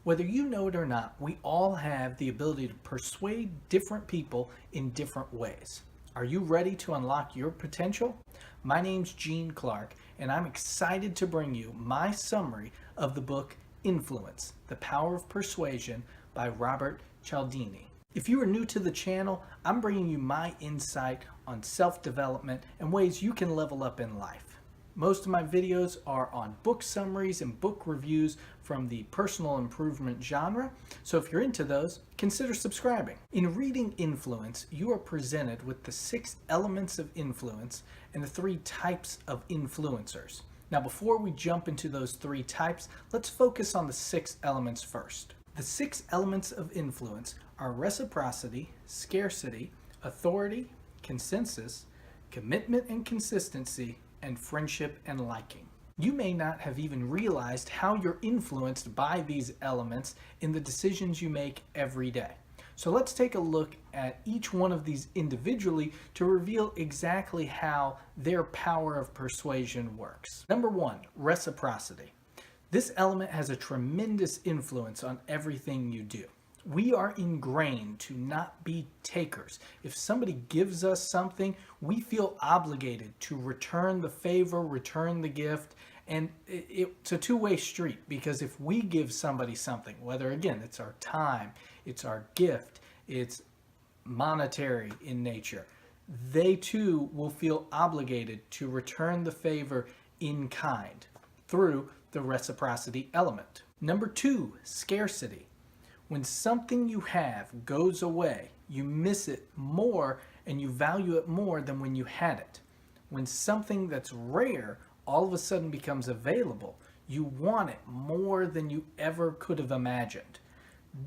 Whether you know it or not, we all have the ability to persuade different people in different ways. Are you ready to unlock your potential? My name's Gene Clark, and I'm excited to bring you my summary of the book Influence, The Power of Persuasion by Robert Cialdini. If you are new to the channel, I'm bringing you my insight on self-development and ways you can level up in life. Most of my videos are on book summaries and book reviews from the personal improvement genre, so if you're into those, consider subscribing. In reading Influence, you are presented with the 6 elements of influence and the 3 types of influencers. Now, before we jump into those 3 types, let's focus on the 6 elements first. The 6 elements of influence are reciprocity, scarcity, authority, consensus, commitment and consistency, and friendship and liking. You may not have even realized how you're influenced by these elements in the decisions you make every day. So let's take a look at each one of these individually to reveal exactly how their power of persuasion works. Number 1, reciprocity. This element has a tremendous influence on everything you do. We are ingrained to not be takers. If somebody gives us something, we feel obligated to return the favor, return the gift, and it's a two-way street, because if we give somebody something, whether again it's our time, it's our gift, it's monetary in nature, they too will feel obligated to return the favor in kind through the reciprocity element. Number 2, scarcity. When something you have goes away, you miss it more and you value it more than when you had it. When something that's rare all of a sudden becomes available, you want it more than you ever could have imagined.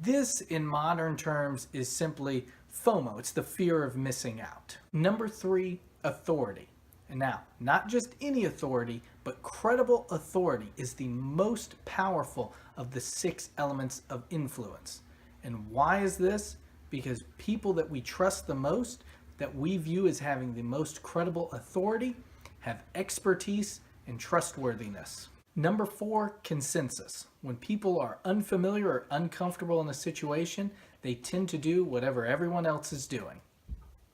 This, in modern terms, is simply FOMO. It's the fear of missing out. Number 3, authority. And now, not just any authority, but credible authority is the most powerful of the 6 elements of influence. And why is this? Because people that we trust the most, that we view as having the most credible authority, have expertise and trustworthiness. Number 4, consensus. When people are unfamiliar or uncomfortable in a situation, they tend to do whatever everyone else is doing,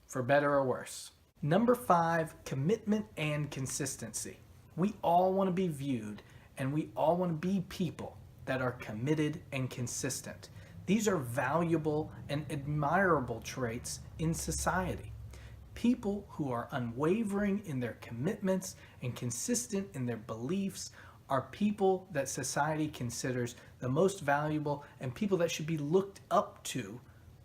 for better or worse. Number 5, commitment and consistency. We all want to be viewed, and we all want to be people that are committed and consistent. These are valuable and admirable traits in society. People who are unwavering in their commitments and consistent in their beliefs are people that society considers the most valuable and people that should be looked up to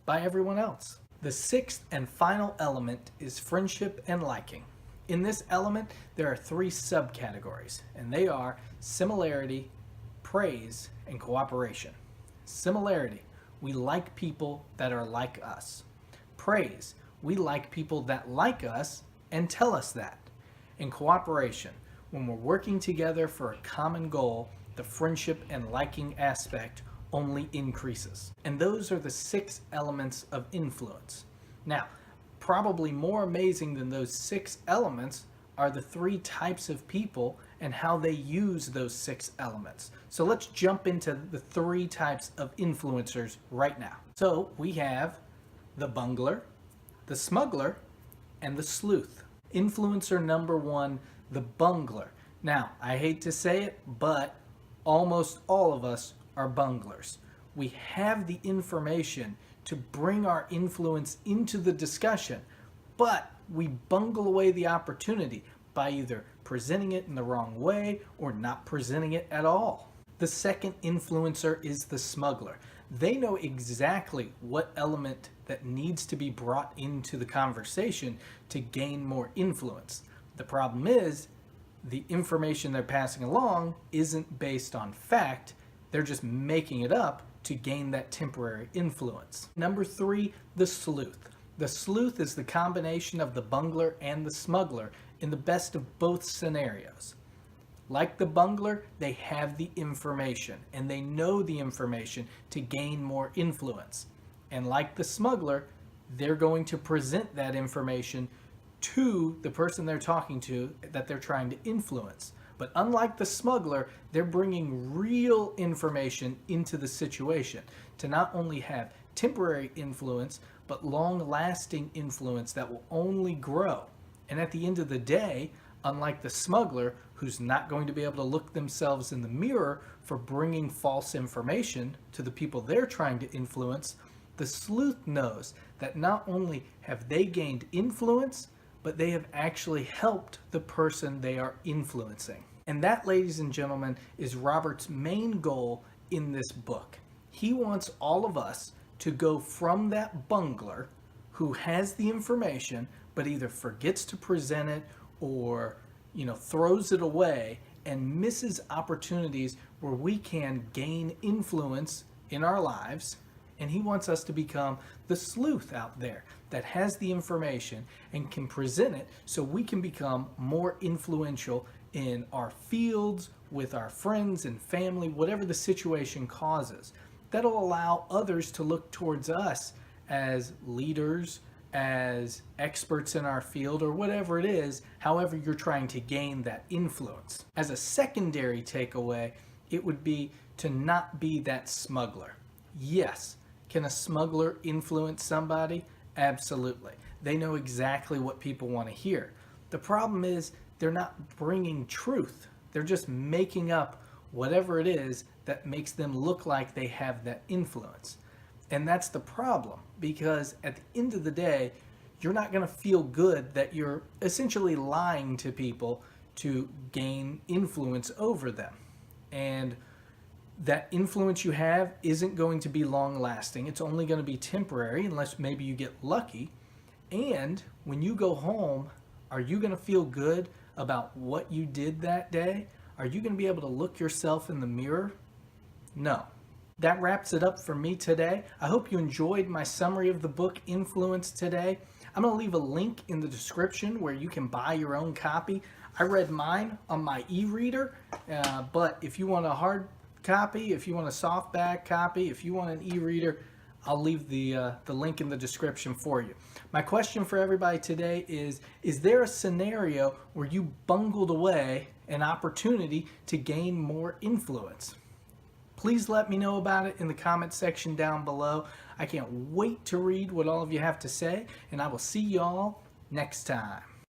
by everyone else. The 6th and final element is friendship and liking. In this element, there are 3 subcategories, and they are similarity, praise, and cooperation. Similarity, we like people that are like us. Praise, we like people that like us and tell us that. And cooperation, when we're working together for a common goal, the friendship and liking aspect only increases. And those are the 6 elements of influence. Now, probably more amazing than those 6 elements are the 3 types of people and how they use those 6 elements. So let's jump into the 3 types of influencers right now. So we have the bungler, the smuggler, and the sleuth. Influencer number 1, the bungler. Now, I hate to say it, but almost all of us are bunglers. We have the information to bring our influence into the discussion, but we bungle away the opportunity by either presenting it in the wrong way or not presenting it at all. The second influencer is the smuggler. They know exactly what element that needs to be brought into the conversation to gain more influence. The problem is, the information they're passing along isn't based on fact. They're just making it up to gain that temporary influence. Number 3, the sleuth. The sleuth is the combination of the bungler and the smuggler in the best of both scenarios. Like the bungler, they have the information and they know the information to gain more influence. And like the smuggler, they're going to present that information to the person they're talking to that they're trying to influence. But unlike the smuggler, they're bringing real information into the situation to not only have temporary influence, but long-lasting influence that will only grow. And at the end of the day, unlike the smuggler, who's not going to be able to look themselves in the mirror for bringing false information to the people they're trying to influence, the sleuth knows that not only have they gained influence, but they have actually helped the person they are influencing. And that, ladies and gentlemen, is Robert's main goal in this book. He wants all of us to go from that bungler who has the information but either forgets to present it or throws it away and misses opportunities where we can gain influence in our lives. And he wants us to become the sleuth out there that has the information and can present it so we can become more influential in our fields, with our friends and family, whatever the situation causes. That'll allow others to look towards us as leaders, as experts in our field, or whatever it is, however you're trying to gain that influence. As a secondary takeaway, it would be to not be that smuggler. Yes, can a smuggler influence somebody? Absolutely. They know exactly what people want to hear. The problem is they're not bringing truth. They're just making up whatever it is that makes them look like they have that influence. And that's the problem, because at the end of the day, you're not going to feel good that you're essentially lying to people to gain influence over them. And that influence you have isn't going to be long lasting. It's only going to be temporary unless maybe you get lucky. And when you go home, are you going to feel good about what you did that day? Are you going to be able to look yourself in the mirror? No. That wraps it up for me today. I hope you enjoyed my summary of the book Influence today. I'm going to leave a link in the description where you can buy your own copy. I read mine on my e-reader, but if you want a hard copy, if you want a softback copy, if you want an e-reader, I'll leave the link in the description for you. My question for everybody today is there a scenario where you bungled away an opportunity to gain more influence? Please let me know about it in the comment section down below. I can't wait to read what all of you have to say, and I will see y'all next time.